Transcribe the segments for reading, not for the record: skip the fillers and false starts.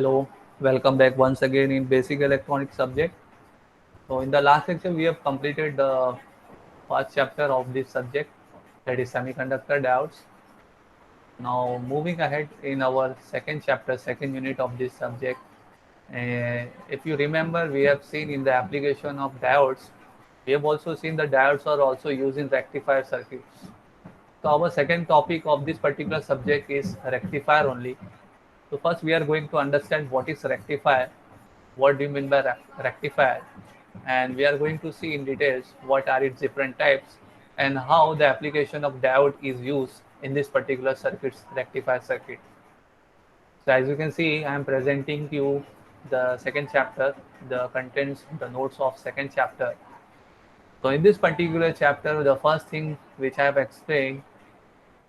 Hello, welcome back once again in basic electronics subject. So in the last lecture we have completed the first chapter of this subject, that is semiconductor diodes. Now moving ahead in our second chapter, second unit of this subject. If you remember, we have seen in the application of diodes, we have also seen the diodes are also used in rectifier circuits. So our second topic of this particular subject is rectifier only. So first we are going to understand what is rectifier, what do you mean by rectifier, and we are going to see in details what are its different types and how the application of diode is used in this particular circuit's rectifier circuit. So as you can see, I am presenting to you the second chapter, the contents, the notes of second chapter. So in this particular chapter, the first thing which I have explained,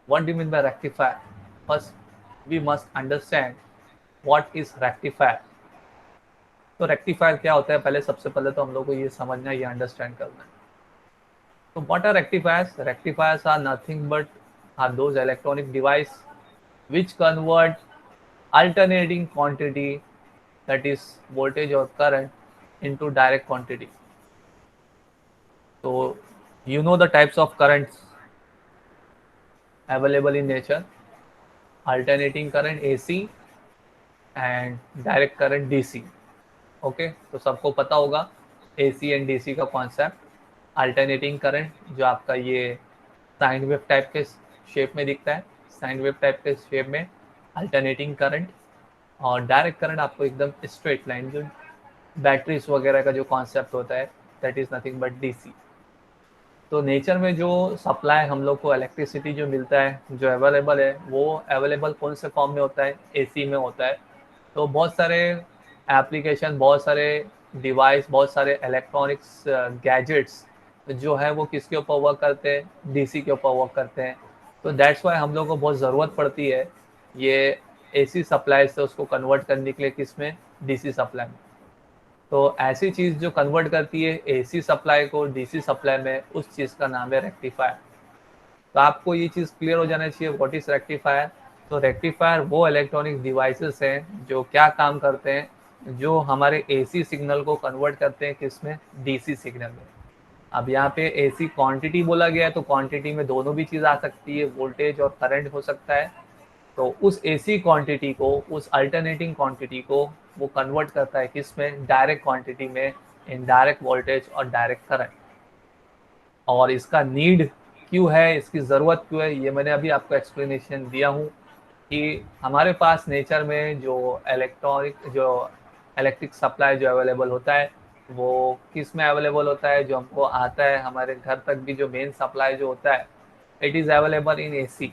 what do you mean by rectifier? First, we must understand what is rectifier. तो rectifier क्या होता है, पहले सबसे पहले तो हम लोग को ये समझना है, ये अंडरस्टैंड करना है. तो what are rectifiers? Rectifiers are nothing but are those electronic device which convert alternating quantity, that is voltage or current, into direct quantity. So you know the types of currents available in nature: alternating current AC and direct current DC. Okay तो सबको पता होगा AC and DC का concept. Alternating current जो आपका ये sine wave type के shape में दिखता है, साइन वेव टाइप के शेप में अल्टरनेटिंग करंट. और डायरेक्ट करंट आपको एकदम स्ट्रेट लाइन, जो बैटरीज वगैरह का जो कॉन्सेप्ट होता है, that is nothing but DC. तो नेचर में जो सप्लाई हम लोग को इलेक्ट्रिसिटी जो मिलता है, जो अवेलेबल है, वो अवेलेबल कौन से फॉर्म में होता है? AC में होता है. तो बहुत सारे एप्लीकेशन, बहुत सारे डिवाइस, बहुत सारे इलेक्ट्रॉनिक्स गैजेट्स जो है वो किसके ऊपर वर्क करते हैं? DC के ऊपर वर्क करते हैं. तो दैट्स वाई हम लोग को बहुत ज़रूरत पड़ती है ये AC सप्लाई से उसको कन्वर्ट करने के लिए, किसमें? DC सप्लाई में. तो ऐसी चीज़ जो कन्वर्ट करती है AC सप्लाई को DC सप्लाई में, उस चीज़ का नाम है रेक्टिफायर. तो आपको ये चीज़ क्लियर हो जाना चाहिए व्हाट इज रेक्टिफायर. तो रेक्टिफायर वो इलेक्ट्रॉनिक डिवाइसेस हैं जो क्या काम करते हैं, जो हमारे AC सिग्नल को कन्वर्ट करते हैं किसमें? DC सिग्नल में. अब यहाँ पे AC क्वांटिटी बोला गया है, तो क्वांटिटी में दोनों भी चीज़ आ सकती है, वोल्टेज और करंट हो सकता है. तो उस AC क्वांटिटी को, उस अल्टरनेटिंग क्वांटिटी को वो कन्वर्ट करता है किसमें? डायरेक्ट क्वांटिटी में, इन डायरेक्ट वोल्टेज और डायरेक्ट करंट. और इसका नीड क्यों है, इसकी ज़रूरत क्यों है, ये मैंने अभी आपको एक्सप्लेनेशन दिया हूँ कि हमारे पास नेचर में जो इलेक्ट्रिक सप्लाई जो अवेलेबल होता है, वो किस में अवेलेबल होता है? जो हमको आता है हमारे घर तक भी, जो मेन सप्लाई जो होता है, it is available in AC.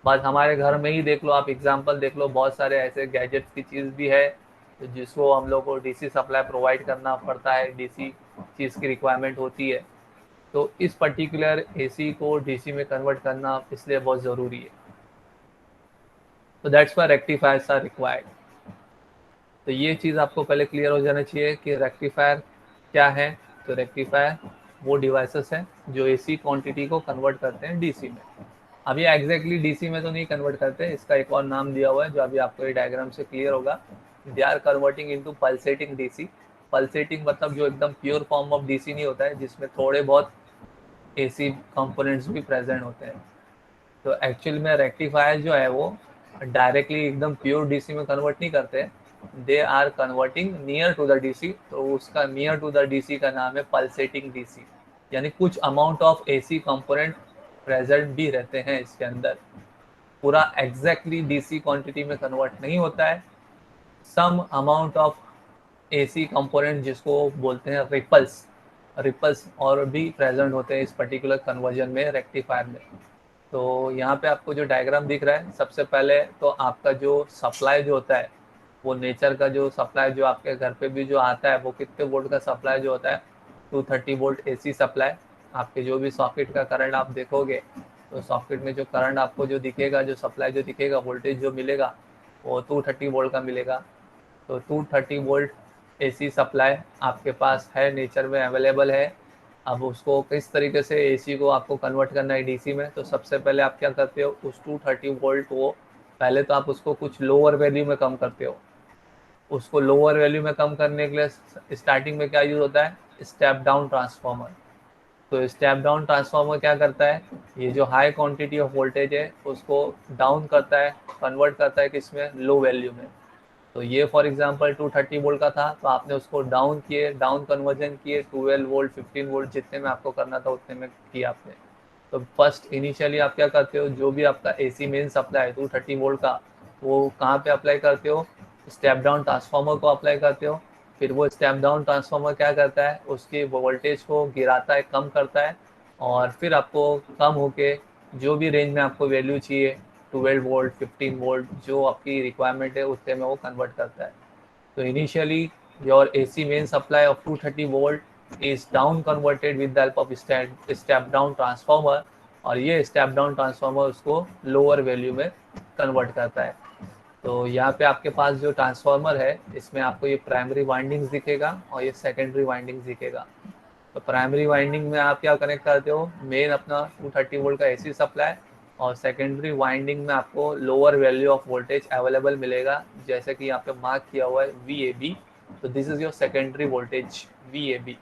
बस हमारे घर में ही देख लो, आप एग्जांपल देख लो, बहुत सारे ऐसे गैजेट्स की चीज़ भी है जिसको हम लोग को DC सप्लाई प्रोवाइड करना पड़ता है, DC चीज़ की रिक्वायरमेंट होती है. तो इस पर्टिकुलर AC को DC में कन्वर्ट करना इसलिए बहुत ज़रूरी है. तो that's why rectifiers are required. तो ये चीज़ आपको पहले क्लियर हो जाना चाहिए कि रेक्टिफायर क्या है. तो रेक्टिफायर वो डिवाइसेस हैं जो AC क्वांटिटी को कन्वर्ट करते हैं DC में. अभी एग्जैक्टली DC में तो नहीं कन्वर्ट करते, इसका एक और नाम दिया हुआ है जो अभी आपको ये डायग्राम से क्लियर होगा. They are converting into pulsating DC. Pulsating मतलब जो एकदम प्योर फॉर्म ऑफ DC नहीं होता है, जिसमें थोड़े बहुत AC कंपोनेंट्स भी प्रेजेंट होते हैं. तो एक्चुअल में रेक्टिफायर जो है वो डायरेक्टली एकदम प्योर DC में कन्वर्ट नहीं करते, they are converting near to the DC. तो उसका नियर टू द DC का नाम है पल्सेटिंग DC. यानी कुछ amount of AC component present भी रहते हैं इसके अंदर. पूरा एग्जैक्टली DC क्वांटिटी में कन्वर्ट नहीं होता है. Some amount of AC component जिसको बोलते हैं रिपल्स और भी प्रेजेंट होते हैं इस पर्टिकुलर कन्वर्जन में, रेक्टिफायर में. तो यहाँ पे आपको जो डायग्राम दिख रहा है, सबसे पहले तो आपका जो सप्लाई जो होता है, वो नेचर का जो सप्लाई जो आपके घर पे भी जो आता है, वो कितने वोल्ट का सप्लाई जो होता है? 230 वोल्ट AC सप्लाई. आपके जो भी सॉकेट का करंट आप देखोगे, तो सॉकेट में जो करंट आपको जो दिखेगा, जो सप्लाई जो दिखेगा, वोल्टेज जो मिलेगा, वो 230 वोल्ट का मिलेगा. तो 230 वोल्ट AC सप्लाई आपके पास है, नेचर में अवेलेबल है. अब उसको किस तरीके से AC को आपको कन्वर्ट करना है DC में, तो सबसे पहले आप क्या करते हो? उस 230 वोल्ट को पहले तो आप उसको कुछ लोअर वैल्यू में कम करते हो. उसको लोअर वैल्यू में कम करने के लिए स्टार्टिंग में क्या यूज होता है, स्टेप डाउन ट्रांसफॉर्मर। तो स्टेप डाउन ट्रांसफार्मर क्या करता है, ये जो हाई क्वांटिटी ऑफ वोल्टेज है उसको डाउन करता है, कन्वर्ट करता है किसमें, लो वैल्यू में। तो ये फॉर एग्जांपल 230 वोल्ट का था, तो आपने उसको डाउन किए, डाउन कन्वर्जन किए 12 वोल्ट 15 वोल्ट जितने में आपको करना था उतने में किया आपने। तो फर्स्ट इनिशियली आप क्या करते हो, जो भी आपका एसी मेन सप्लाई है 230 वोल्ट का, वो कहाँ पे अप्लाई करते हो, स्टेप डाउन ट्रांसफार्मर को अप्लाई करते हो। फिर वो स्टेप डाउन ट्रांसफार्मर क्या करता है, उसकी वोल्टेज को गिराता है, कम करता है, और फिर आपको कम होके जो भी रेंज में आपको वैल्यू चाहिए 12 वोल्ट 15 वोल्ट जो आपकी रिक्वायरमेंट है उतने में वो कन्वर्ट करता है। So initially your AC main supply of 230 volt is down converted with the help of step down transformer, और ये स्टेप डाउन ट्रांसफार्मर उसको लोअर वैल्यू में कन्वर्ट करता है। तो यहाँ पे आपके पास जो ट्रांसफार्मर है इसमें आपको ये प्राइमरी वाइंडिंग्स दिखेगा और ये सेकेंडरी वाइंडिंग्स दिखेगा। तो प्राइमरी वाइंडिंग में आप क्या कनेक्ट करते हो, मेन अपना 230 वोल्ट का एसी सप्लाई, और सेकेंडरी वाइंडिंग में आपको lower value of voltage available मिलेगा, जैसे कि यहाँ पे मार्क किया हुआ है VAB। तो this is your secondary voltage VAB,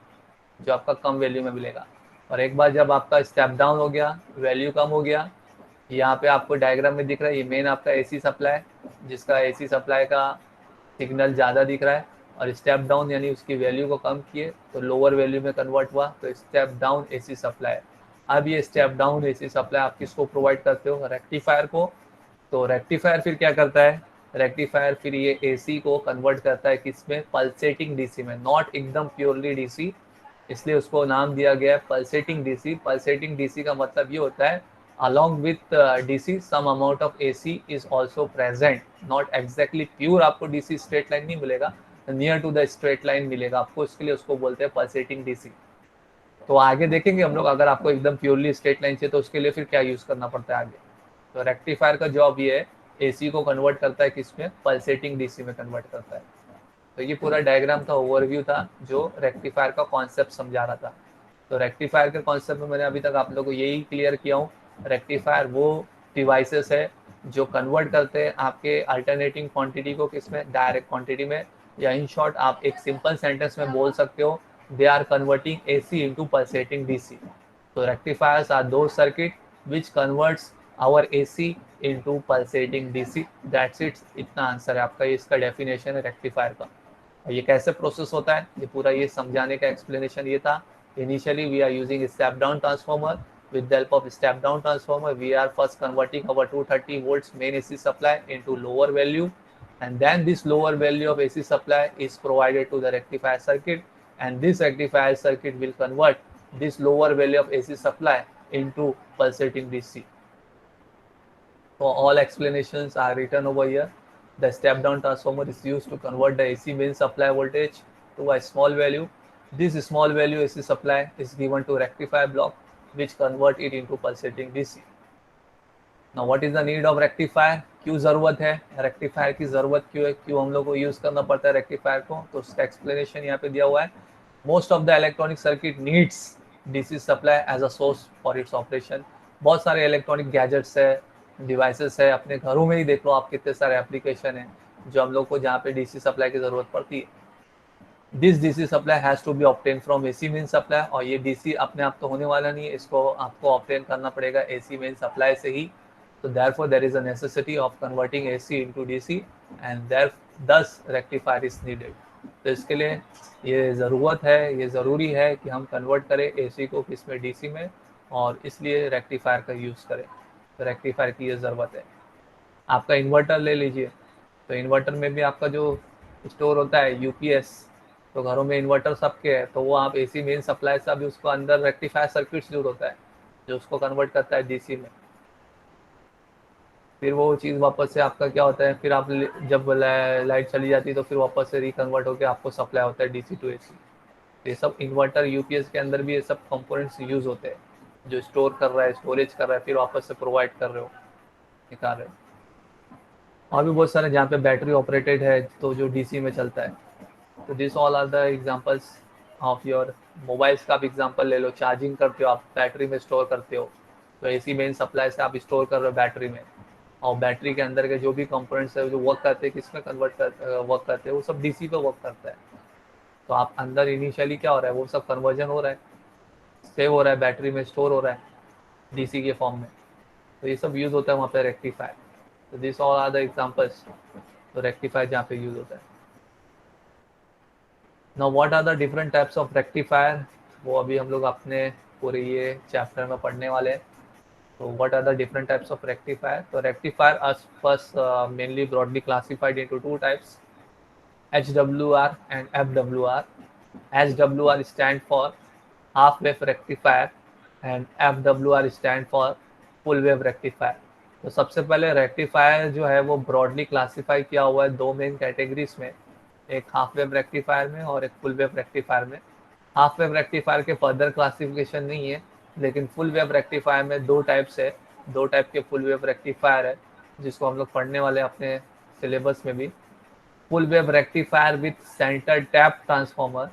जो आपका कम वैल्यू में मिलेगा। और एक बार जब आपका स्टेप डाउन हो गया, वैल्यू कम हो गया, यहाँ पे आपको डायग्राम में दिख रहा है ये मेन आपका एसी सप्लाई, जिसका एसी सप्लाई का सिग्नल ज़्यादा दिख रहा है, और स्टेप डाउन यानी उसकी वैल्यू को कम किए तो लोअर वैल्यू में कन्वर्ट हुआ, तो स्टेप डाउन एसी सप्लाई। अब ये स्टेप डाउन एसी सप्लाई आप किसको प्रोवाइड करते हो, रेक्टिफायर को। तो रेक्टिफायर फिर क्या करता है, रेक्टिफायर फिर ये एसी को कन्वर्ट करता है किसमें, पल्सेटिंग डीसी में, नॉट एकदम प्योरली डीसी, इसलिए उसको नाम दिया गया है पल्सेटिंग डीसी। पल्सेटिंग डीसी का मतलब ये होता है along with DC some amount of AC is also present, not exactly pure आपको DC straight line नहीं मिलेगा, near to the straight line मिलेगा आपको, इसके लिए उसको बोलते हैं pulsating DC। तो आगे देखेंगे हम लोग, अगर आपको एकदम प्योरली स्ट्रेट लाइन चाहिए तो उसके लिए फिर क्या यूज करना पड़ता है आगे। तो रेक्टिफायर का जॉब ये है, एसी को कन्वर्ट करता है किसमें, पल्सेटिंग डीसी में कन्वर्ट करता है। तो ये पूरा डायग्राम था, ओवरव्यू था जो रेक्टिफायर का कॉन्सेप्ट समझा रहा था। तो रेक्टिफायर के कॉन्सेप्ट में मैंने अभी तक आप लोगों को यही क्लियर किया हूँ, रेक्टिफायर वो डिवाइसेस है जो कन्वर्ट करते हैं आपके अल्टरनेटिंग क्वांटिटी को किसमें, डायरेक्ट क्वांटिटी में, या इन शॉर्ट आप एक सिंपल सेंटेंस में बोल सकते हो, they are converting AC into pulsating DC. So rectifiers are those circuit which converts our AC into pulsating DC. That's it, इतना आंसर है आपका, इसका डेफिनेशन है रेक्टिफायर का। और ये कैसे प्रोसेस होता है, ये पूरा ये समझाने का एक्सप्लेनेशन ये था। Initially we are using step down transformer, with the help of step down transformer we are first converting our 230 volts main AC supply into lower value, and then this lower value of AC supply is provided to the rectifier circuit, and this rectifier circuit will convert this lower value of AC supply into pulsating DC. So all explanations are written over here. The step down transformer is used to convert the AC main supply voltage to a small value. This small value AC supply is given to rectifier block, which convert it into pulsating DC. Now what is the need of rectifier? क्यों ज़रूरत है rectifier की, ज़रूरत क्यों है, क्यों हम लोग को यूज़ करना पड़ता है रेक्टिफायर को, तो उसका एक्सप्लेनेशन यहाँ पे दिया हुआ है। Most of the electronic circuit needs DC supply as a source for its operation. बहुत सारे इलेक्ट्रॉनिक गैजेट्स है, डिवाइसेस है, अपने घरों में ही देख लो आप, कितने सारे एप्लीकेशन है जो हम लोग को जहाँ पे डीसी सप्लाई की ज़रूरत पड़ती है। This DC supply has to be obtain from AC main supply, और ये डीसी अपने आप तो होने वाला नहीं है, इसको आपको ऑब्टेन करना पड़ेगा एसी मेन सप्लाई से ही। So therefore there is a necessity of converting AC into DC, and thus rectifier is needed. तो इसके लिए ये ज़रूरत है, ये ज़रूरी है कि हम कन्वर्ट करें AC को किस में, DC में, और इसलिए रेक्टिफायर का यूज़ करें। तो रेक्टिफायर की ये ज़रूरत है। आपका इन्वर्टर ले लीजिए, तो इन्वर्टर में भी आपका जो स्टोर होता है UPS, तो घरों में इन्वर्टर सबके है, तो वो आप AC मेन सप्लाई से अभी उसको अंदर रेक्टिफायर सर्किट जरूर होता है जो उसको कन्वर्ट करता है DC में। फिर वो चीज़ वापस से आपका क्या होता है, फिर आप जब लाइट चली जाती है तो फिर वापस से रिकन्वर्ट होकर आपको सप्लाई होता है DC टू AC। ये सब इन्वर्टर UPS के अंदर भी ये सब कंपोनेंट्स यूज होते हैं, जो स्टोर कर रहा है, स्टोरेज कर रहा है, फिर वापस से प्रोवाइड कर रहे हो, निकाल रहे हो। और भी बहुत सारे जहाँ पे बैटरी ऑपरेटेड है तो जो DC में चलता है। तो this all are the examples of your mobiles का भी एग्जांपल ले लो, चार्जिंग करते हो आप, बैटरी में स्टोर करते हो, तो AC मेन सप्लाई से आप स्टोर कर रहे हो बैटरी में। और बैटरी के अंदर के जो भी कंपोनेंट्स है जो वर्क करते हैं किसमें वर्क करते हैं, वो सब डीसी पे वर्क करता है। तो आप अंदर इनिशियली क्या हो रहा है, वो सब कन्वर्जन हो रहा है, सेव हो रहा है, बैटरी में स्टोर हो रहा है डीसी के फॉर्म में। तो ये सब यूज होता है वहाँ पे रेक्टिफायर। तो this all are the examples तो रेक्टिफायर जहाँ पे यूज होता है। Now what are the different types of rectifier, वो अभी हम लोग अपने पूरे ये चैप्टर में पढ़ने वाले हैं। So what are the different types of rectifier? So rectifier are first mainly broadly classified into two types, HWR and FWR. HWR stand for half wave rectifier and FWR stand for full wave rectifier. तो सबसे पहले rectifier जो है वो broadly classify किया हुआ है दो मेन कैटेगरीज में, एक हाफ वेव रेक्टिफायर में और एक फुल वेव रेक्टिफायर में। हाफ वेव रेक्टिफायर के फर्दर क्लासिफिकेशन नहीं है, लेकिन फुल वेव रेक्टिफायर में दो टाइप्स है, दो टाइप के फुल वेव रेक्टिफायर है जिसको हम लोग पढ़ने वाले हैं अपने सिलेबस में भी। Full wave rectifier with centre tap transformer,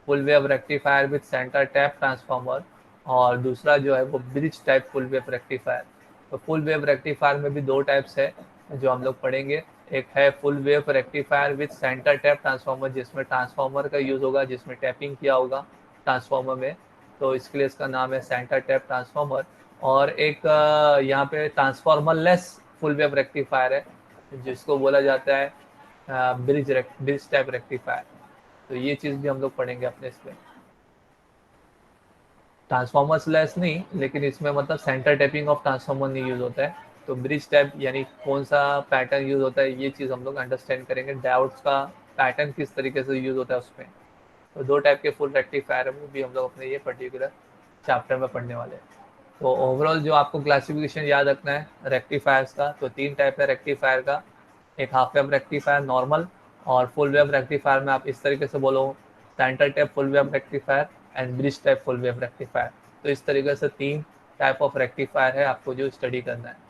full wave rectifier with centre tap transformer, और दूसरा जो है वो bridge type full wave rectifier. तो फुल वेव रेक्टिफायर में भी दो टाइप्स है जो हम लोग पढ़ेंगे। एक है full wave rectifier with centre tap transformer, जिसमें ट्रांसफॉर्मर का यूज होगा, जिसमें टैपिंग किया होगा ट्रांसफॉर्मर में, तो इसके लिए इसका नाम है सेंटर टैप ट्रांसफॉर्मर। और एक यहाँ पे transformer less full wave rectifier है जिसको बोला जाता है ब्रिज टाइप रेक्टिफायर। तो ये चीज़ भी हम लोग पढ़ेंगे अपने इसमें। ट्रांसफॉर्मर्स लेस नहीं, लेकिन इसमें मतलब सेंटर टैपिंग ऑफ ट्रांसफॉर्मर नहीं यूज होता है। तो ब्रिज टैप यानी कौन सा पैटर्न यूज होता है, ये चीज़ हम लोग अंडरस्टैंड करेंगे, डायोड्स का पैटर्न किस तरीके से यूज होता है उसमें। तो दो टाइप के फुल रेक्टिफायर है, वो भी हम लोग अपने ये पर्टिकुलर चैप्टर में पढ़ने वाले हैं। तो ओवरऑल जो आपको क्लासिफिकेशन याद रखना है रेक्टिफायर्स का, तो तीन टाइप है रेक्टिफायर का, एक हाफ वेव रेक्टिफायर नॉर्मल, और फुल वेव रेक्टिफायर में आप इस तरीके से बोलो centre type full wave rectifier and bridge type full wave rectifier. तो इस तरीके से तीन टाइप ऑफ रेक्टिफायर है आपको जो स्टडी करना है।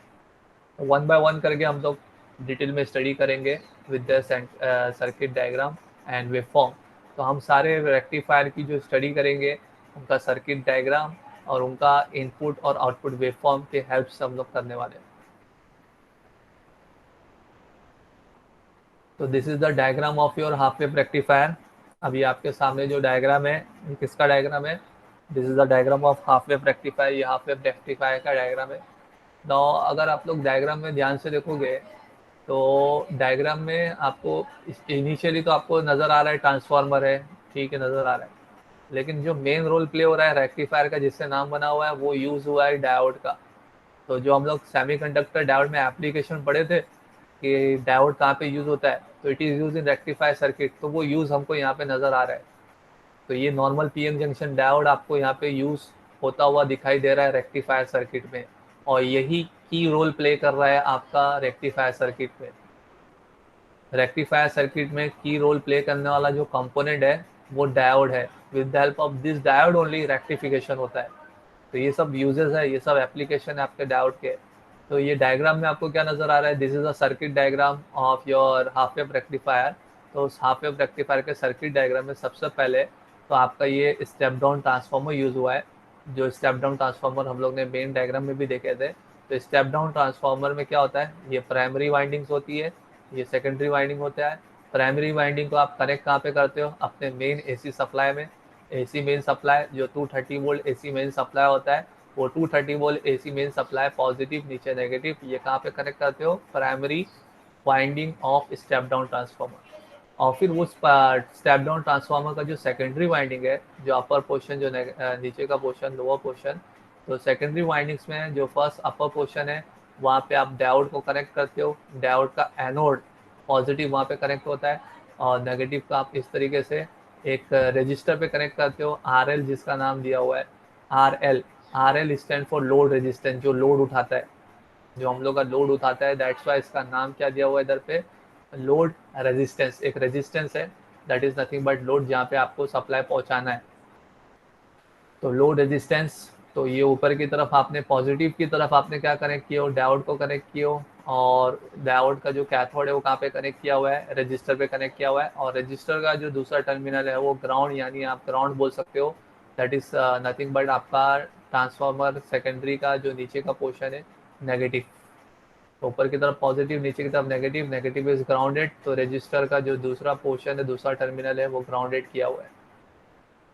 वन बाय वन करके हम लोग डिटेल में स्टडी करेंगे with the circuit diagram and waveform. तो हम सारे रेक्टिफायर की जो स्टडी करेंगे उनका सर्किट डायग्राम और उनका इनपुट और आउटपुट वेवफॉर्म के हेल्प से हम लोग करने वाले हैं। तो this is the diagram of your half wave rectifier. अभी आपके सामने जो डायग्राम है ये किसका डायग्राम है, this is the diagram of half wave rectifier, ये हाफ वेव रेक्टिफायर का डायग्राम है। तो अगर आप लोग डायग्राम में ध्यान से देखोगे तो डायग्राम में आपको इनिशियली तो आपको नज़र आ रहा है ट्रांसफार्मर है, ठीक है नज़र आ रहा है, लेकिन जो मेन रोल प्ले हो रहा है रेक्टिफायर का जिससे नाम बना हुआ है वो यूज़ हुआ है डायोड का। तो जो हम लोग सेमीकंडक्टर डायोड में एप्लीकेशन पढ़े थे कि डायोड कहाँ पे यूज़ होता है, तो it is use in rectifier circuit, तो वो यूज़ हमको यहाँ पे नज़र आ रहा है। तो ये नॉर्मल पीएन जंक्शन डायोड आपको यहाँ पे यूज़ होता हुआ दिखाई दे रहा है रेक्टिफायर सर्किट में, और यही की रोल प्ले कर रहा है आपका रेक्टिफायर सर्किट में। रेक्टिफायर सर्किट में की रोल प्ले करने वाला जो कंपोनेंट है वो डायोड है। With the help of this diode only rectification होता है। तो ये सब यूजेस है, ये सब एप्लीकेशन है आपके डायोड के। तो ये डायग्राम में आपको क्या नजर आ रहा है, this is a circuit diagram of your half wave rectifier. तो उस हाफ वेव रेक्टिफायर के सर्किट डायग्राम में सबसे पहले तो आपका ये स्टेप डाउन ट्रांसफॉर्मर यूज हुआ है। जो स्टेप डाउन ट्रांसफॉर्मर हम लोग ने मेन डायग्राम में भी देखे थे। तो स्टेप डाउन ट्रांसफॉर्मर में क्या होता है, ये प्राइमरी वाइंडिंग्स होती है, ये सेकेंडरी वाइंडिंग होता है। प्राइमरी वाइंडिंग को आप कनेक्ट कहाँ पे करते हो, अपने मेन एसी सप्लाई में। एसी मेन सप्लाई जो 230 वोल्ट एसी मेन सप्लाई होता है, वो 230 volt AC main supply positive नीचे नेगेटिव, ये कहाँ पे कनेक्ट करते हो, primary winding of step down transformer. और फिर उस स्टेप डाउन ट्रांसफार्मर का जो सेकेंडरी वाइंडिंग है, जो अपर पोर्शन जो नीचे का पोर्शन लोअर पोर्शन, तो सेकेंडरी वाइंडिंग्स में जो फर्स्ट अपर पोर्शन है वहाँ पे आप डायोड को कनेक्ट करते हो। डायोड का एनोड पॉजिटिव वहाँ पे कनेक्ट होता है, और नेगेटिव का आप इस तरीके से एक रजिस्टर पे कनेक्ट करते हो, आर एल जिसका नाम दिया हुआ है R L. R L stand for load resistance, जो लोड उठाता है, जो हम लोग का लोड उठाता है, दैट्स वाई इसका नाम क्या दिया हुआ है इधर पे, लोड रेजिस्टेंस। एक रेजिस्टेंस है that is nothing but load, जहाँ पे आपको सप्लाई पहुंचाना है। तो लोड रेजिस्टेंस, तो ये ऊपर की तरफ आपने पॉजिटिव की तरफ आपने क्या कनेक्ट किया हो, डायोड को कनेक्ट किया हो, और डायोड का जो कैथोड है वो कहाँ पे कनेक्ट किया हुआ है, रजिस्टर पे कनेक्ट किया हुआ है। और रजिस्टर का जो दूसरा टर्मिनल है वो ग्राउंड, यानी आप ग्राउंड बोल सकते हो, दैट इज नथिंग बट आपका ट्रांसफार्मर सेकेंडरी का जो नीचे का पोर्शन है नेगेटिव। तो ऊपर की तरफ पॉजिटिव, नीचे की तरफ नेगेटिव, नेगेटिव इज ग्राउंडेड, तो रजिस्टर का जो दूसरा पोर्शन है, दूसरा टर्मिनल है, वो ग्राउंडेड किया हुआ है।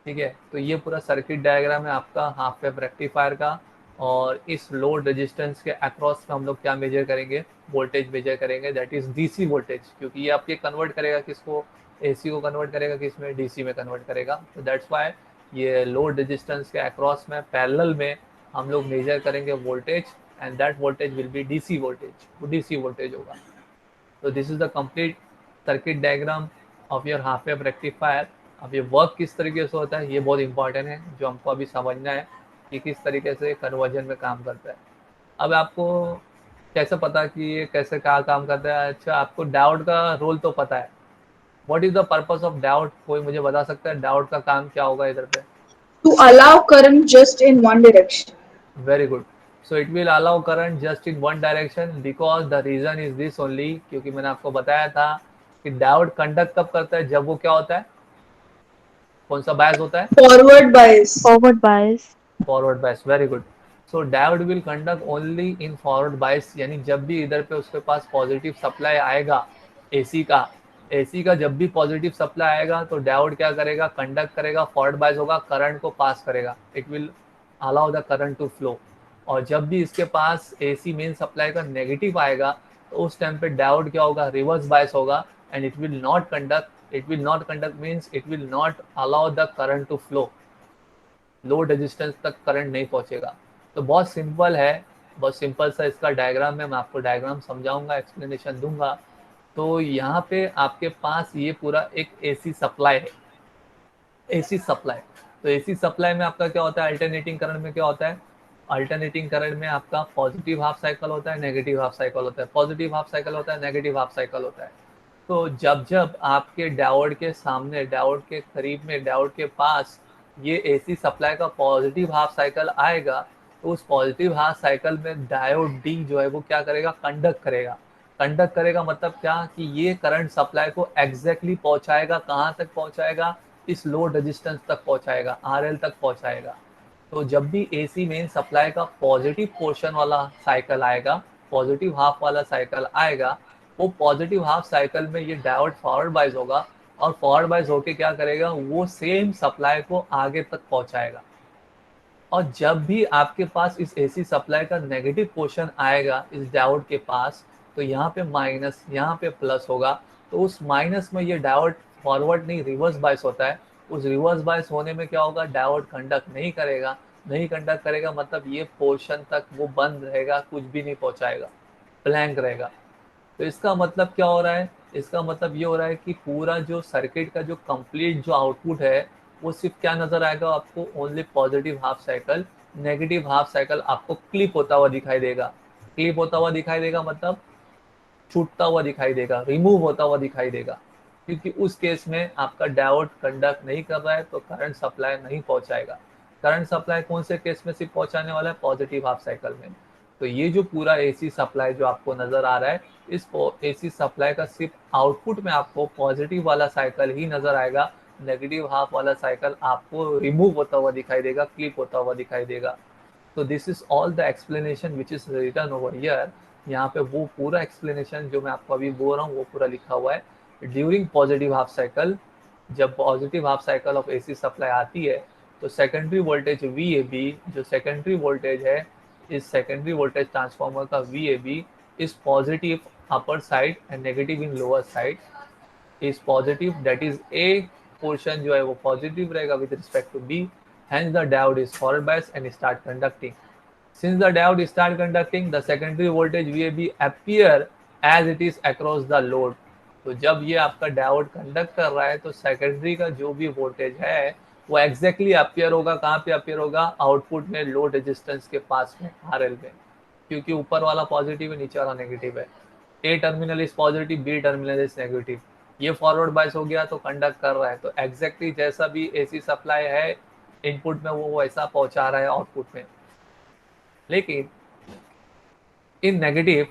ठीक है, तो ये पूरा सर्किट डायग्राम है आपका हाफ वेव रेक्टिफायर का। और इस लोड रेजिस्टेंस के अक्रॉस में हम लोग क्या मेजर करेंगे, वोल्टेज मेजर करेंगे, दैट इज डीसी वोल्टेज, क्योंकि ये आपके कन्वर्ट करेगा किसको, एसी को कन्वर्ट करेगा किसमें, डीसी में कन्वर्ट करेगा। तो दैट्स वाई ये लोड रेजिस्टेंस के अक्रॉस में पैरेलल में हम लोग मेजर करेंगे voltage, and that voltage will be DC voltage, वो डीसी वोल्टेज होगा। तो this is the complete circuit diagram of your half wave rectifier. अब ये वर्क किस तरीके से होता है ये बहुत इंपॉर्टेंट है, जो हमको अभी समझना है कि किस तरीके से कन्वर्जन में काम करता है। अब आपको कैसे पता कि ये कैसे क्या काम करता है, अच्छा आपको डायोड का रोल तो पता है, what is the purpose of diode, कोई मुझे बता सकता है डायोड का काम क्या होगा इधर पे? To allow current just in one direction. Very good, so it will allow current just in one direction, because the reason is this only, क्योंकि मैंने आपको बताया था कि डायोड कंडक्ट कब करता है, जब वो क्या होता है, कौन सा बायस होता है, Forward bias. Forward bias. Forward bias, very good. So diode will conduct only in forward bias, यानी जब भी इधर पे उसके पास पॉजिटिव सप्लाई आएगा एसी का, एसी का जब भी पॉजिटिव सप्लाई आएगा तो डायोड क्या करेगा, कंडक्ट करेगा, फॉरवर्ड बायस होगा, करंट को पास करेगा, it will allow the current to flow. और जब भी इसके पास एसी मेन सप्लाई का नेगेटिव आएगा तो उस टाइम पे डायोड क्या होगा, रिवर्स बायस होगा, and it will not conduct, it will not conduct means it will not allow the current to flow, load resistance तक करंट नहीं पहुंचेगा। तो बहुत सिंपल है, बहुत सिंपल सा इसका डायग्राम है, मैं आपको डायग्राम समझाऊंगा, एक्सप्लेनेशन दूंगा। तो यहाँ पे आपके पास ये पूरा एक एसी सप्लाई है, एसी सप्लाई। तो एसी सप्लाई में आपका क्या होता है, अल्टरनेटिंग करंट में क्या होता है, अल्टरनेटिंग करंट में आपका पॉजिटिव हाफ साइकिल होता है, नेगेटिव हाफ साइकिल होता है, पॉजिटिव हाफ साइकिल होता है, नेगेटिव हाफ साइकिल होता है। तो जब जब आपके डायोड के सामने, डायोड के करीब में, डायोड के पास ये एसी सप्लाई का पॉजिटिव हाफ साइकिल आएगा, तो उस पॉजिटिव हाफ साइकिल में डायोड डी जो है वो क्या करेगा, कंडक्ट करेगा। कंडक्ट करेगा मतलब क्या, कि ये करंट सप्लाई को एग्जैक्टली पहुंचाएगा, कहाँ तक पहुंचाएगा, इस लोड रेजिस्टेंस तक पहुंचाएगा, आरएल तक पहुंचाएगा। तो जब भी एसी मेन सप्लाई का पॉजिटिव पोर्शन वाला साइकिल आएगा, पॉजिटिव हाफ वाला साइकिल आएगा, वो पॉजिटिव हाफ साइकिल में ये डायोड फॉरवर्ड बाइज होगा, और फॉरवर्ड बाइज होके क्या करेगा, वो सेम सप्लाई को आगे तक पहुंचाएगा। और जब भी आपके पास इस एसी सप्लाई का नेगेटिव पोर्शन आएगा इस डायोड के पास, तो यहाँ पे माइनस, यहाँ पे प्लस होगा। तो उस माइनस में ये डायोड फॉरवर्ड नहीं रिवर्स बायस होता है, उस रिवर्स बायस होने में क्या होगा, डायोड कंडक्ट नहीं करेगा, नहीं कंडक्ट करेगा मतलब ये पोर्शन तक वो बंद रहेगा, कुछ भी नहीं पहुंचाएगा, ब्लैंक रहेगा। तो इसका मतलब क्या हो रहा है, इसका मतलब ये हो रहा है कि पूरा जो सर्किट का जो कंप्लीट जो आउटपुट है, वो सिर्फ क्या नजर आएगा आपको, only positive half cycle, negative half cycle आपको क्लिप होता हुआ दिखाई देगा। क्लिप होता हुआ दिखाई देगा मतलब छूटता हुआ दिखाई देगा, रिमूव होता हुआ दिखाई देगा, क्योंकि उस केस में आपका डायोड कंडक्ट नहीं कर रहा है, तो करंट सप्लाई नहीं पहुंचाएगा। करंट सप्लाई कौन से केस में सिर्फ पहुंचाने वाला है, पॉजिटिव हाफ साइकिल में। तो ये जो पूरा एसी सप्लाई जो आपको नजर आ रहा है, इस एसी सप्लाई का सिर्फ आउटपुट में आपको पॉजिटिव वाला साइकिल ही नजर आएगा, नेगेटिव हाफ वाला साइकिल आपको रिमूव होता हुआ दिखाई देगा, क्लिप होता हुआ दिखाई देगा। तो this is all the explanation which is written over here. यहाँ पे वो पूरा एक्सप्लेनेशन जो मैं आपको अभी बोल रहा हूँ वो पूरा लिखा हुआ है। ड्यूरिंग पॉजिटिव हाफ साइकिल, जब positive half cycle of AC supply आती है, तो सेकेंडरी वोल्टेज VAB, जो सेकेंडरी वोल्टेज है इस सेकेंडरी वोल्टेज ट्रांसफार्मर का VAB is positive upper side and negative in lower side, is positive, that is a portion जो है वो पॉजिटिव रहेगा with respect to B, hence the diode is forward bias and start conducting. Since the diode start conducting, the secondary voltage VAB appear as it is across the load. तो जब ये आपका diode conduct कर रहा है तो secondary का जो भी वोल्टेज है वो एग्जैक्टली अपियर होगा, कहाँ पे अपियर होगा, आउटपुट में लोड रेजिस्टेंस के पास में, RL में, क्योंकि ऊपर वाला पॉजिटिव है, नीचे वाला नेगेटिव है। A terminal is positive, B terminal is negative, ये फॉरवर्ड बायस हो गया तो कंडक्ट कर रहा है, तो एग्जैक्टली जैसा भी एसी सप्लाई है इनपुट में वो वैसा पहुंचा रहा है आउटपुट में। लेकिन in negative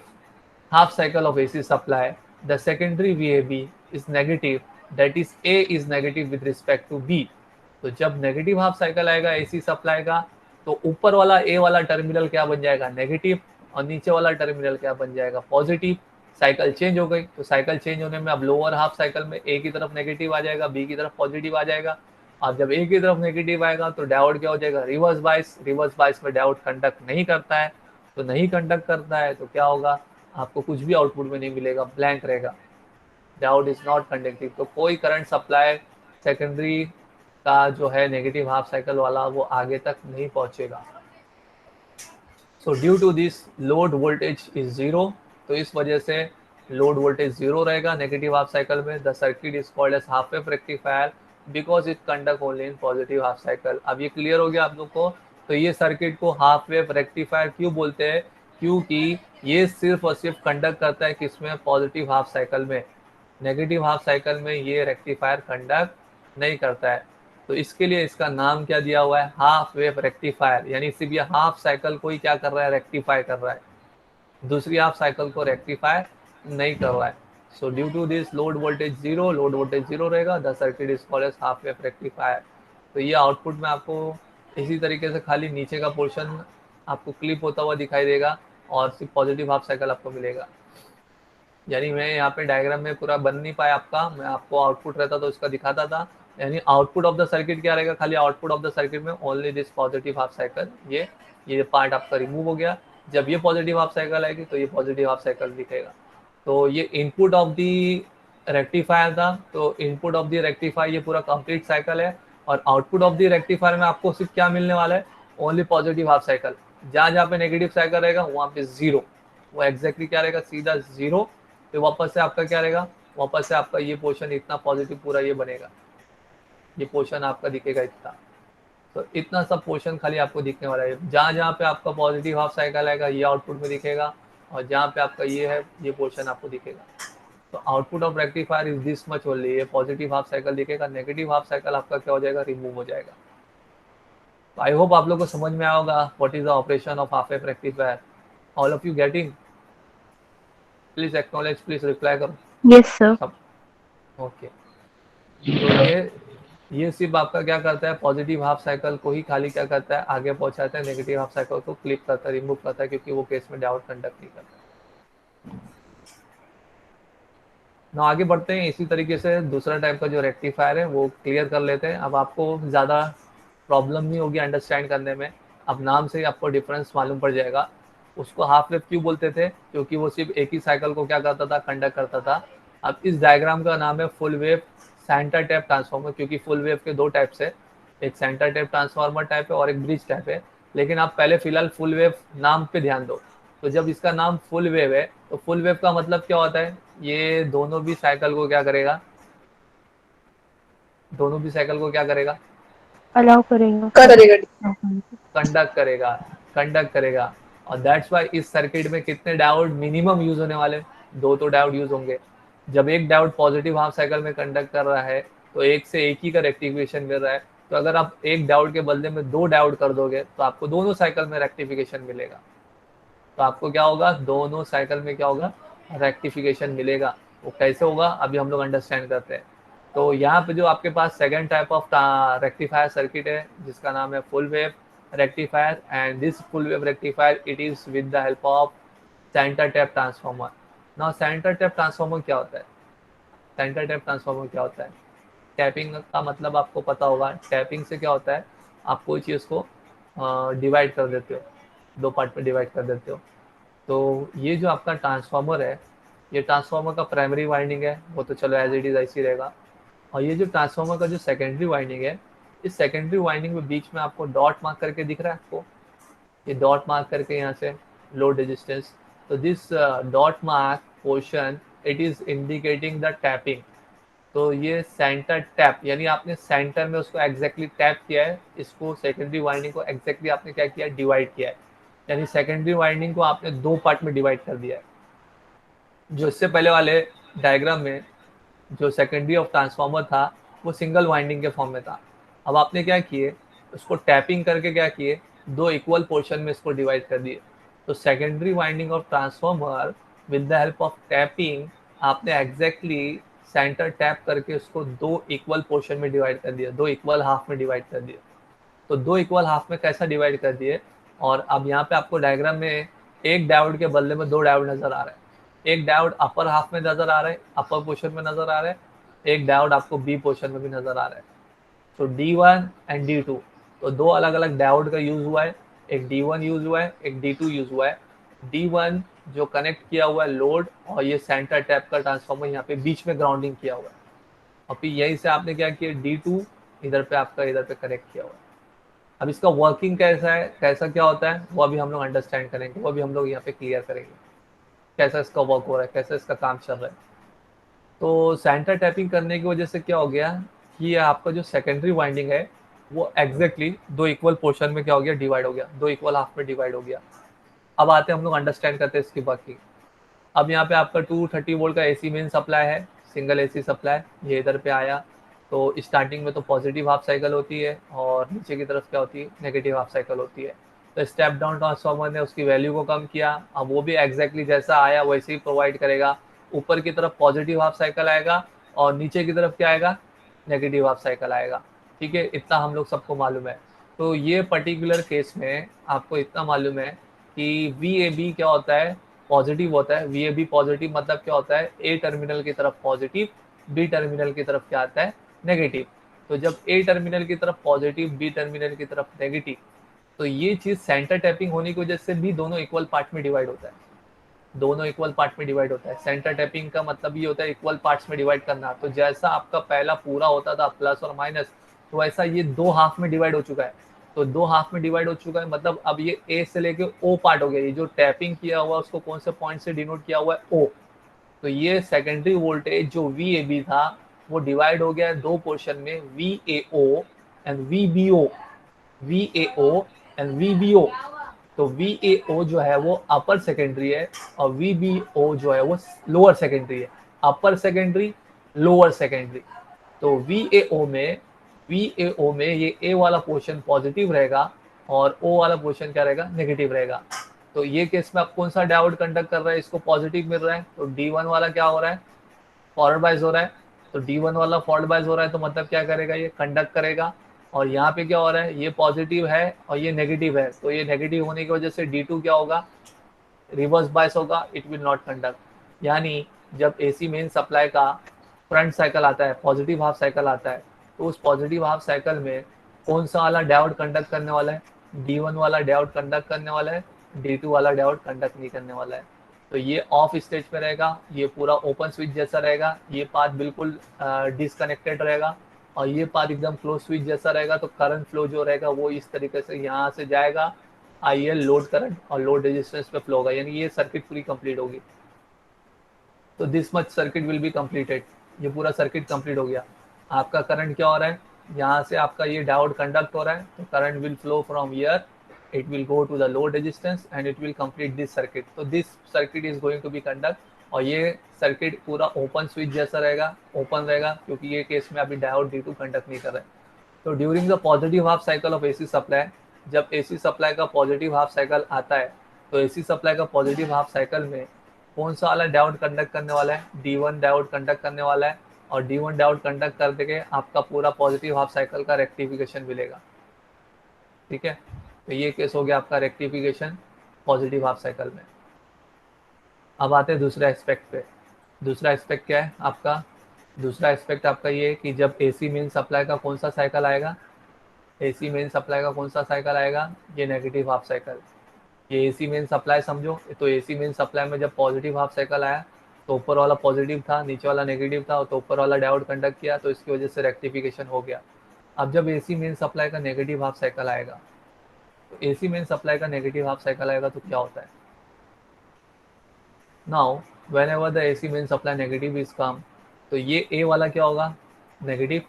half cycle of AC supply, the secondary VAB is negative, that is A is negative with respect to B। तो जब नेगेटिव हाफ साइकिल आएगा एसी सप्लाई का, तो ऊपर वाला A वाला टर्मिनल क्या बन जाएगा, नेगेटिव, और नीचे वाला टर्मिनल क्या बन जाएगा, पॉजिटिव। साइकिल चेंज हो गई, तो साइकिल चेंज होने में अब लोअर हाफ साइकिल में ए की तरफ नेगेटिव आ जाएगा, बी की तरफ पॉजिटिव आ जाएगा। अब जब ए की तरफ नेगेटिव आएगा तो डायोड क्या हो जाएगा, रिवर्स बाइस। रिवर्स बाइस में डायोड कंडक्ट नहीं करता है, तो नहीं कंडक्ट करता है तो क्या होगा, आपको कुछ भी आउटपुट में नहीं मिलेगा, ब्लैंक रहेगा, डायोड इज नॉट कंडक्टिंग। तो कोई करंट सप्लाई सेकेंडरी का जो है नेगेटिव हाफ साइकिल वाला वो आगे तक नहीं पहुंचेगा। So due to this load voltage is zero, तो इस वजह से लोड वोल्टेज जीरो रहेगा नेगेटिव हाफ साइकिल में। The circuit is called as half wave rectifier because it conduct only in positive half cycle. अब ये क्लियर हो गया आप लोग को। तो ये सर्किट को हाफ वेव रेक्टिफायर क्यों बोलते हैं, क्योंकि ये सिर्फ और सिर्फ कंडक्ट करता है किसमें, पॉजिटिव हाफ साइकिल में। नेगेटिव हाफ साइकिल में ये रेक्टिफायर कंडक्ट नहीं करता है। तो इसके लिए इसका नाम क्या दिया हुआ है, हाफ वेव रेक्टिफायर। यानी सिर्फ ये हाफ साइकिल को ही क्या कर रहा है, रेक्टिफाई कर रहा है, दूसरी हाफ साइकिल को रेक्टिफाई नहीं कर रहा है। So due to this load voltage zero, load voltage zero रहेगा, the circuit is called as half wave rectifier. तो ये आउटपुट में आपको इसी तरीके से खाली नीचे का पोर्शन आपको क्लिप होता हुआ दिखाई देगा और सिर्फ पॉजिटिव हाफ साइकिल आपको मिलेगा। यानी मैं यहाँ पे डायग्राम में पूरा बन नहीं पाया आपका, मैं आपको आउटपुट रहता तो इसका दिखाता था। यानी आउटपुट ऑफ द सर्किट क्या रहेगा, खाली आउटपुट ऑफ द सर्किट में only this positive half cycle, ये पार्ट आपका रिमूव हो गया। जब ये पॉजिटिव हाफ साइकिल आएगी तो ये पॉजिटिव हाफ साइकिल दिखेगा। तो ये इनपुट ऑफ दी रेक्टिफायर था, तो इनपुट ऑफ दी रेक्टिफायर ये पूरा कंप्लीट साइकिल है, और आउटपुट ऑफ दी रेक्टिफायर में आपको सिर्फ क्या मिलने वाला है, ओनली पॉजिटिव हाफ साइकिल। जहाँ जहाँ पे नेगेटिव साइकिल रहेगा वहाँ पे जीरो, वो एग्जैक्टली क्या रहेगा, सीधा जीरो। तो वापस से आपका क्या रहेगा, वापस से आपका ये पोर्शन इतना पॉजिटिव पूरा ये बनेगा, ये पोर्शन आपका दिखेगा इतना। तो इतना सब पोर्शन खाली आपको दिखने वाला है। जहाँ जहाँ पे आपका पॉजिटिव हाफ साइकिल आएगा ये आउटपुट में दिखेगा, और जहाँ पे आपका ये है ये पोर्शन आपको दिखेगा। तो output of rectifier is this much only, ये पॉजिटिव हाफ साइकिल दिखेगा, नेगेटिव हाफ साइकिल आपका क्या हो जाएगा, रिमूव हो जाएगा। तो आई होप आप लोग को समझ में आया होगा what is the operation of half wave rectifier. All of you getting, please acknowledge, please reply करो। Yes sir. सब ओके। तो ये सिर्फ आपका क्या करता है, पॉजिटिव हाफ साइकिल को ही खाली क्या करता है, आगे पहुंचाता है, नेगेटिव हाफ साइकिल को क्लिप करता है, रिमूव करता है, क्योंकि वो केस में डायोड कंडक्ट नहीं करता। ना आगे बढ़ते हैं, इसी तरीके से दूसरा टाइप का जो रेक्टिफायर है वो क्लियर कर लेते हैं। अब आपको ज़्यादा प्रॉब्लम नहीं होगी अंडरस्टैंड करने में, अब नाम से ही आपको डिफरेंस मालूम पड़ जाएगा। उसको हाफ वेव क्यों बोलते थे, क्योंकि वो सिर्फ एक ही साइकिल को क्या करता था, कंडक्ट करता था। अब इस डायग्राम का नाम है full wave centre tap transformer, क्योंकि फुल वेव के दो टाइप्स है, एक सेंटर टैप ट्रांसफार्मर टाइप है और एक ब्रिज टाइप है। लेकिन आप पहले फिलहाल फुल वेव नाम पे ध्यान दो। तो जब इसका नाम फुल वेव है तो फुल वेव का मतलब क्या होता है, ये दोनों भी साइकिल को क्या करेगा, दोनों भी साइकिल को क्या करेगा, अलाउ करेगा, कंडक्ट करेगा, कंडक्ट करेगा। और दैट्स वाई इस सर्किट में कितने डायोड मिनिमम यूज होने वाले, दो तो डायोड यूज होंगे। जब एक डायोड पॉजिटिव हाफ साइकिल में कंडक्ट कर रहा है तो एक से एक ही का रेक्टिफिकेशन मिल रहा है। तो अगर आप एक डायोड के बदले में दो डायोड कर दोगे तो आपको दोनों साइकिल में रेक्टिफिकेशन मिलेगा। तो आपको क्या होगा, दोनों साइकिल में क्या होगा, रेक्टिफिकेशन मिलेगा। वो कैसे होगा अभी हम लोग अंडरस्टैंड करते हैं। तो यहाँ पे जो आपके पास second type of rectifier circuit है जिसका नाम है full wave rectifier, and this full wave rectifier it is with the help of centre tap transformer. Now centre tap transformer क्या होता है, सेंटर टैप ट्रांसफार्मर क्या होता है, टैपिंग का मतलब आपको पता होगा। टैपिंग से क्या होता है, आप कोई चीज़ को डिवाइड कर देते हो, दो पार्ट में डिवाइड कर देते हो। तो ये जो आपका ट्रांसफार्मर है, ये ट्रांसफार्मर का प्राइमरी वाइंडिंग है, वो तो चलो एज इट इज ऐसी रहेगा। और ये जो ट्रांसफार्मर का जो सेकेंडरी वाइंडिंग है, इस सेकेंडरी वाइंडिंग में बीच में आपको डॉट मार्क करके दिख रहा है आपको, ये डॉट मार्क करके यहाँ से लोड रेजिस्टेंस। तो this dot mark portion it is indicating the tapping. तो ये सेंटर टैप, यानी आपने सेंटर में उसको एग्जैक्टली टैप किया है, इसको सेकेंडरी वाइंडिंग को एग्जैक्टली आपने क्या किया है, डिवाइड किया है। यानी सेकेंडरी वाइंडिंग को आपने दो पार्ट में डिवाइड कर दिया है। जो इससे पहले वाले डायग्राम में जो सेकेंडरी ऑफ ट्रांसफार्मर था वो सिंगल वाइंडिंग के फॉर्म में था। अब आपने क्या किए, उसको टैपिंग करके क्या किए, दो इक्वल पोर्शन में इसको डिवाइड कर दिए। तो secondary winding of transformer with the help of tapping आपने एग्जैक्टली सेंटर टैप करके उसको दो इक्वल पोर्शन में डिवाइड कर दिया, दो इक्वल हाफ में डिवाइड कर दिया। तो दो इक्वल हाफ में कैसा डिवाइड कर दिए, और अब यहाँ पे आपको डायग्राम में एक डायोड के बदले में 2 डायोड नजर आ रहा है। एक डायोड अपर हाफ में नजर आ रहा है, अपर पोर्शन में नजर आ रहा है, एक डायोड आपको बी पोर्शन में भी नजर आ रहा है। तो D1 एंड D2, तो दो अलग अलग डायोड का यूज हुआ है, एक D1 यूज हुआ है, एक D2 यूज हुआ है। D1 जो कनेक्ट किया हुआ है लोड, और ये सेंटर टैप का ट्रांसफॉर्मर यहाँ पे बीच में ग्राउंडिंग किया हुआ है, और फिर यहीं से आपने क्या किया, D2 इधर पे आपका इधर पे कनेक्ट किया हुआ है। अब इसका वर्किंग कैसा है, कैसा क्या होता है, वो अभी हम लोग अंडरस्टैंड करेंगे, वो भी हम लोग यहाँ पे क्लियर करेंगे कैसा इसका वर्क हो रहा है, कैसा इसका काम चल रहा है। तो सेंटर टैपिंग करने की वजह से क्या हो गया कि आपका जो सेकेंडरी वाइंडिंग है वो एग्जैक्टली दो इक्वल पोर्शन में क्या हो गया, डिवाइड हो गया, दो इक्वल हाफ में डिवाइड हो गया। अब आते हैं हम लोग अंडरस्टैंड करते हैं इसकी बाकी। अब यहाँ पे आपका 230 वोल्ट का एसी मेन सप्लाई है, सिंगल एसी सप्लाई, ये इधर पे आया। तो स्टार्टिंग में तो पॉजिटिव हाफ साइकिल होती है और नीचे की तरफ क्या होती है, नेगेटिव हाफ साइकिल होती है। तो स्टेप डाउन ट्रांसफार्मर ने उसकी वैल्यू को कम किया, अब वो भी एग्जैक्टली जैसा आया वैसे ही प्रोवाइड करेगा। ऊपर की तरफ पॉजिटिव हाफ साइकिल आएगा और नीचे की तरफ क्या आएगा, नेगेटिव हाफ साइकिल आएगा। ठीक है, इतना हम लोग सबको मालूम है। तो ये पर्टिकुलर केस में आपको इतना मालूम है कि VAB क्या होता है, पॉजिटिव होता है। VAB पॉजिटिव मतलब क्या होता है, A टर्मिनल की तरफ पॉजिटिव, B टर्मिनल की तरफ क्या आता है, नेगेटिव। तो जब A टर्मिनल की तरफ पॉजिटिव, B टर्मिनल की तरफ नेगेटिव, तो ये चीज सेंटर टैपिंग होने की वजह से भी दोनों इक्वल पार्ट में डिवाइड होता है, दोनों इक्वल पार्ट में डिवाइड होता है। सेंटर टैपिंग का मतलब ये होता है इक्वल पार्ट्स में डिवाइड करना। तो जैसा आपका पहला पूरा होता था प्लस और माइनस, तो वैसा ये दो हाफ में डिवाइड हो चुका है। तो दो हाफ में डिवाइड हो चुका है मतलब अब ये ए से लेके ओ पार्ट हो गया। ये जो टैपिंग किया हुआ उसको कौन से पॉइंट से डिनोट किया हुआ है, ओ। तो ये सेकेंडरी वोल्टेज जो VAB था वो डिवाइड हो गया है दो पोर्शन में, VAO and VBO, VAO and VBO। तो VAO जो है वो अपर सेकेंडरी है और VBO जो है वो लोअर सेकेंडरी है। अपर सेकेंडरी, लोअर सेकेंडरी। तो VAO में ये A वाला पोर्शन पॉजिटिव रहेगा और O वाला पोर्शन क्या रहेगा, नेगेटिव रहेगा। तो ये केस में आप कौन सा डायोड कंडक्ट कर रहा है, इसको पॉजिटिव मिल रहा है, तो D1 वाला क्या हो रहा है, फॉरवर्ड बाइज हो रहा है। तो D1 वाला फॉरवर्ड बाइज हो रहा है तो मतलब क्या करेगा, ये कंडक्ट करेगा। और यहाँ पे क्या हो रहा है, ये पॉजिटिव है और ये नेगेटिव है, तो ये नेगेटिव होने की वजह से D2 क्या होगा, रिवर्स बायस होगा, इट विल नॉट कंडक्ट। यानी जब AC मेन सप्लाई का फ्रंट साइकिल आता है, पॉजिटिव हाफ साइकिल आता है, तो उस पॉजिटिव हाफ साइकिल में कौन सा वाला डायोड कंडक्ट करने वाला है, D1 वाला डायोड कंडक्ट करने वाला है, D2 वाला डायोड कंडक्ट नहीं करने वाला है। तो ये ऑफ स्टेज पे रहेगा, ये पूरा ओपन स्विच जैसा रहेगा, ये पाथ बिल्कुल डिसकनेक्टेड रहेगा और ये पाथ एकदम क्लोज स्विच जैसा रहेगा। तो करंट फ्लो जो रहेगा वो इस तरीके से यहाँ से जाएगा, IL लोड करंट और लोड रेजिस्टेंस पे फ्लो होगा, यानी ये सर्किट पूरी कंप्लीट होगी। तो this much circuit will be completed, ये पूरा सर्किट कंप्लीट हो गया। आपका करंट क्या हो रहा है, यहाँ से आपका ये डायोड कंडक्ट हो रहा है, तो current will flow from here, it will go to the load resistance and it will complete this circuit. तो this circuit is going to be conduct, और ये सर्किट पूरा ओपन स्विच जैसा रहेगा, ओपन रहेगा, क्योंकि ये केस में अभी डायोड D2 कंडक्ट नहीं कर रहा है। तो during the positive half cycle of AC supply, जब AC सप्लाई का पॉजिटिव हाफ साइकिल आता है, तो AC सप्लाई का पॉजिटिव हाफ साइकिल में कौन सा वाला डायोड कंडक्ट करने वाला है, D1 डायोड कंडक्ट करने वाला है, और D1 डायोड कंडक्ट कर देके आपका पूरा पॉजिटिव हाफ साइकिल का रेक्टिफिकेशन मिलेगा। ठीक है, तो ये केस हो गया आपका रेक्टिफिकेशन पॉजिटिव हाफ साइकिल में। अब आते हैं दूसरा एस्पेक्ट पे। दूसरा एस्पेक्ट क्या है आपका, दूसरा एस्पेक्ट आपका ये कि जब AC मेन सप्लाई का कौन सा साइकिल आएगा, AC मेन सप्लाई का कौन सा साइकिल आएगा, ये नेगेटिव हाफ साइकिल। ये AC मेन सप्लाई समझो, तो AC मेन सप्लाई में जब पॉजिटिव हाफ साइकिल आया तो ऊपर वाला पॉजिटिव था, नीचे वाला नेगेटिव था, तो ऊपर वाला डायोड कंडक्ट किया, तो इसकी वजह से रेक्टिफिकेशन हो गया। अब जब AC मेन सप्लाई का नेगेटिव हाफ साइकिल आएगा, तो AC मेन सप्लाई का नेगेटिव हाफ साइकिल आएगा तो क्या होता है, now whenever the AC main supply negative is come, तो ये A वाला क्या होगा, नेगेटिव,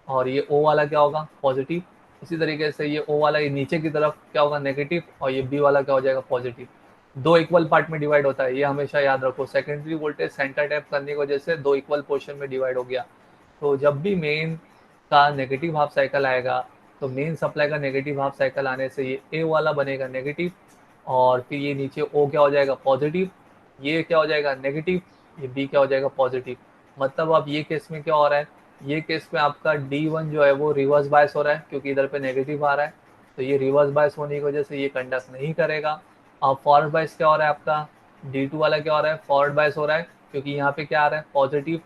और ये O वाला क्या होगा, पॉजिटिव। इसी तरीके से ये O वाला ये नीचे की तरफ क्या होगा, नेगेटिव, और ये B वाला क्या हो जाएगा, पॉजिटिव। दो इक्वल पार्ट में डिवाइड होता है, ये हमेशा याद रखो। सेकेंडरी वोल्टेज सेंटर टैप करने की वजह से दो इक्वल पोर्शन में डिवाइड हो गया। तो जब भी मेन का नेगेटिव हाफ साइकिल आएगा, तो मेन सप्लाई का नेगेटिव हाफ साइकिल आने से ये A वाला बनेगा नेगेटिव, और फिर ये नीचे O क्या हो जाएगा, पॉजिटिव, ये क्या हो जाएगा, नेगेटिव, ये B क्या हो जाएगा, पॉजिटिव। मतलब अब ये केस में क्या हो रहा है, ये केस में आपका D1 जो है वो रिवर्स बायस हो रहा है, क्योंकि इधर पे नेगेटिव आ रहा है, तो ये रिवर्स बायस होने की वजह से ये कंडक्ट नहीं करेगा। अब फॉरवर्ड बायस क्या हो रहा है आपका, D2 वाला क्या हो रहा है, फॉरवर्ड बायस हो रहा है, क्योंकि यहाँ पे क्या आ रहा है पॉजिटिव,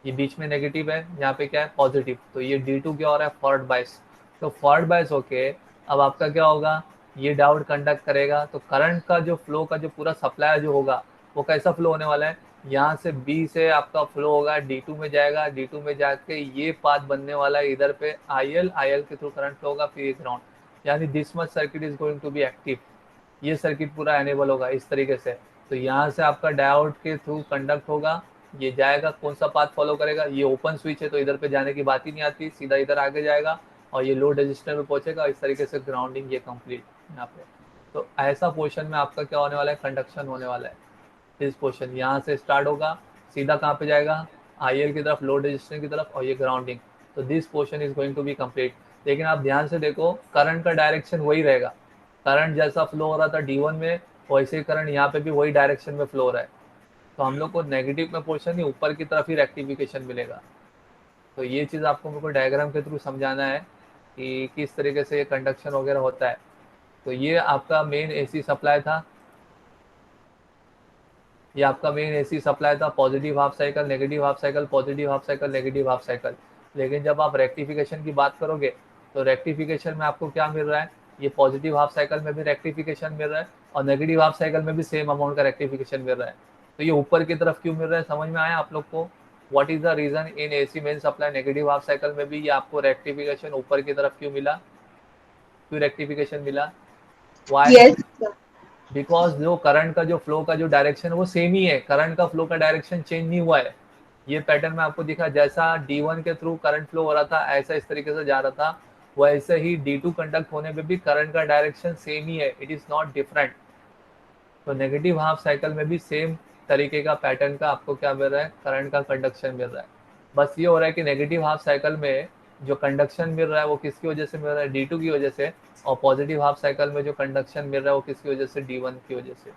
ये बीच में नेगेटिव है, यहाँ पे क्या है पॉजिटिव, तो ये D2 क्या हो रहा है फॉरवर्ड बायस। तो फॉरवर्ड बायस होके अब आपका क्या होगा, ये डायोड कंडक्ट करेगा, तो करंट का जो फ्लो का जो पूरा सप्लाई जो होगा वो कैसा फ्लो होने वाला है, यहाँ से B से आपका फ्लो होगा D2 में जाएगा, D2 में जाके ये पाथ बनने वाला है इधर पे IL के थ्रू करंट फ्लो होगा, फिर ये ग्राउंड, यानी this much circuit is going to be active, ये सर्किट पूरा एनेबल होगा इस तरीके से। तो यहाँ से आपका डायोड के थ्रू कंडक्ट होगा, ये जाएगा, कौन सा पाथ फॉलो करेगा, ये ओपन स्विच है तो इधर पे जाने की बात ही नहीं आती, सीधा इधर आगे जाएगा और ये लोड रजिस्टर में पहुंचेगा, इस तरीके से ग्राउंडिंग ये कंप्लीट यहाँ पे। तो ऐसा पोर्शन में आपका क्या होने वाला है, कंडक्शन होने वाला है। इस पोर्शन यहाँ से स्टार्ट होगा, सीधा कहाँ पे जाएगा, IL की तरफ, लोड रजिस्टर की तरफ, और ये ग्राउंडिंग। तो this portion is going to be complete. लेकिन आप ध्यान से देखो, करंट का डायरेक्शन वही रहेगा, करंट जैसा फ्लो हो रहा था D1 में, वैसे ही करंट यहाँ पे भी वही डायरेक्शन में फ्लो हो रहा है। तो हम लोग को नेगेटिव में पोर्शन ही ऊपर की तरफ ही रेक्टिफिकेशन मिलेगा। तो ये चीज़ आपको मेरे को डायग्राम के थ्रू समझाना है कि किस तरीके से ये कंडक्शन वगैरह होता है। तो ये आपका मेन AC सप्लाई था, ये आपका मेन AC सप्लाई था, positive half cycle, negative half cycle, positive half cycle, negative half cycle. लेकिन जब आप रेक्टिफिकेशन की बात करोगे तो रेक्टिफिकेशन में आपको क्या मिल रहा है, ये पॉजिटिव हाफ साइकिल में भी रेक्टिफिकेशन मिल रहा है और नेगेटिव हाफ साइकिल में भी सेम अमाउंट का रेक्टिफिकेशन मिल रहा है। तो ये ऊपर की तरफ क्यों मिल रहा है, समझ में आया आप लोग को, what is the reason in AC main supply negative half cycle में भी ये आपको रेक्टिफिकेशन ऊपर की तरफ क्यों मिला, क्यों रेक्टिफिकेशन मिला, वाई, Yes, sir. बिकॉज जो करंट का जो फ्लो का जो डायरेक्शन है वो सेम ही है, करंट का फ्लो का डायरेक्शन चेंज नहीं हुआ है। ये पैटर्न में आपको दिखा, जैसा D1 के थ्रू करंट फ्लो हो रहा था ऐसा इस तरीके से जा रहा था, वैसे ही D2 कंडक्ट होने पे भी करंट का डायरेक्शन सेम ही है, इट इज नॉट डिफरेंट। तो नेगेटिव हाफ साइकिल में भी सेम तरीके का पैटर्न का आपको क्या मिल रहा है, करंट का कंडक्शन मिल रहा है। बस ये हो रहा है कि नेगेटिव हाफ साइकिल में जो कंडक्शन मिल रहा है वो किसकी वजह से मिल रहा है, D2 की वजह से, और पॉजिटिव हाफ साइकिल में जो कंडक्शन मिल रहा है वो किसकी वजह से, D1 की वजह से।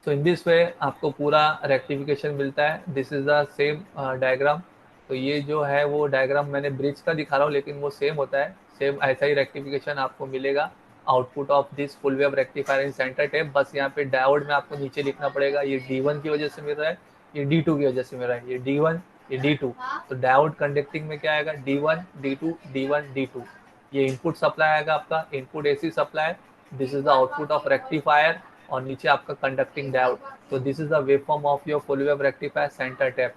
तो इन दिस वे आपको पूरा रेक्टिफिकेशन मिलता है। This is the same diagram. तो ये जो है वो डायग्राम मैंने ब्रिज का दिखा रहा हूँ, लेकिन वो सेम होता है, सेम ऐसा ही रेक्टिफिकेशन आपको मिलेगा output of this full wave rectifier in centre tap. बस यहाँ पे डायोड में आपको नीचे लिखना पड़ेगा, ये D1 की वजह से मिल रहा है, ये D2 की वजह से मिल रहा है, ये D1, ये D2। तो डायोड कंडक्टिंग में क्या आएगा, D1 D2 D1 D2। ये इनपुट सप्लाई आएगा आपका, input AC supply, this is the output of rectifier, और नीचे आपका कंडक्टिंग डायोड। तो this is the waveform of your full wave rectifier centre tap.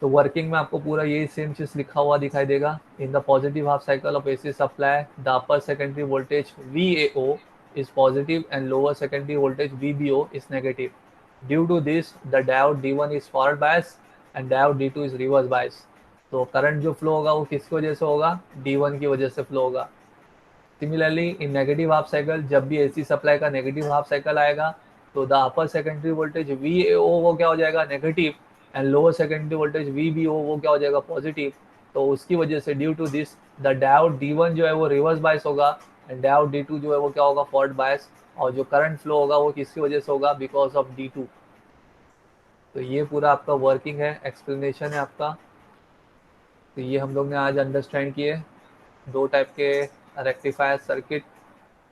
तो वर्किंग में आपको पूरा यही सेम चीज लिखा हुआ दिखाई देगा। In the positive half cycle of AC supply the upper secondary voltage VAO is positive and lower secondary voltage VBO is negative. Due to this, the diode D1 is forward bias and diode D2 is reverse bias. तो current जो flow होगा वो किसकी वजह से होगा, D1 की वजह से फ्लो होगा। Similarly in negative half cycle, जब भी AC सप्लाई का नेगेटिव हाफ साइकिल आएगा तो the upper secondary voltage VAO वो क्या हो जाएगा, negative, and lower secondary voltage VBO वो क्या हो जाएगा, पॉजिटिव। तो उसकी वजह से due to this the diode D1 जो है वो रिवर्स बायस होगा एंड डायोड D2 जो है वो क्या होगा, फॉरवर्ड बायस। और जो करंट फ्लो होगा वो किसकी वजह से होगा, बिकॉज ऑफ D2। तो ये पूरा आपका वर्किंग है, एक्सप्लेनेशन है आपका। तो ये हम लोग ने आज अंडरस्टैंड किए दो टाइप के rectifier circuit,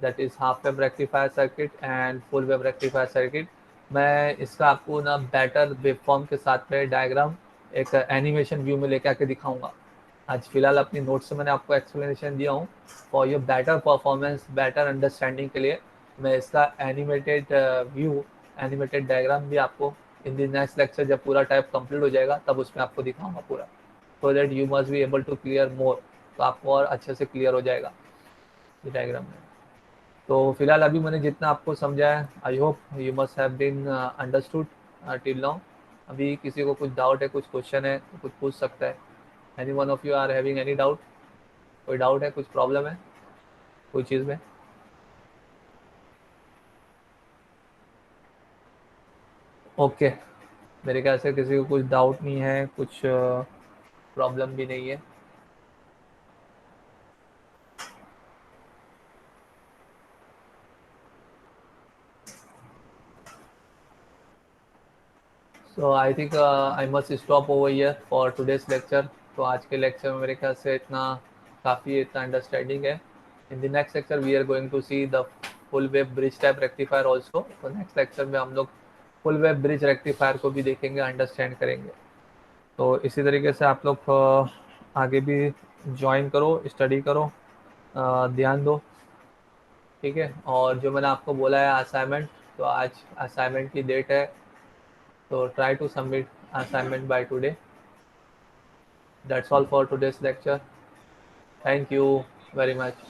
that is half wave rectifier circuit and full wave rectifier circuit. मैं इसका आपको ना बेटर वेवफॉर्म के साथ में डायग्राम एक एनिमेशन व्यू में लेके आके दिखाऊंगा। आज फिलहाल अपनी नोट्स से मैंने आपको एक्सप्लेनेशन दिया हूँ, for your better performance, better understanding के लिए मैं इसका एनिमेटेड व्यू, एनिमेटेड डायग्राम भी आपको इन द नेक्स्ट लेक्चर जब पूरा टाइप कंप्लीट हो जाएगा तब उसमें आपको दिखाऊंगा पूरा, so that you must be able to clear more. तो आपको और अच्छे से क्लियर हो जाएगा ये डायग्राम में। तो फिलहाल अभी मैंने जितना आपको समझाया, I hope you must have been understood till now. अभी किसी को कुछ डाउट है, कुछ क्वेश्चन है तो कुछ पूछ सकता है। Any one of you are having any doubt, कोई डाउट है, कुछ प्रॉब्लम है कोई चीज़ में? ओके, मेरे ख्याल से किसी को कुछ डाउट नहीं है, कुछ प्रॉब्लम भी नहीं है। So I think I must stop over here for today's lecture. तो आज के लेक्चर में मेरे ख्याल से इतना काफ़ी, इतना अंडरस्टैंडिंग है। In the next lecture we are going to see the full wave bridge type rectifier also. तो नेक्स्ट लेक्चर में हम लोग फुल वेव ब्रिज रेक्टिफायर को भी देखेंगे, अंडरस्टैंड करेंगे। तो इसी तरीके से आप लोग आगे भी ज्वाइन करो, स्टडी करो, ध्यान दो, ठीक है। और जो मैंने आपको बोला है असाइनमेंट, तो आज असाइनमेंट की डेट है, तो try to submit assignment by today. That's all for today's lecture. Thank you very much.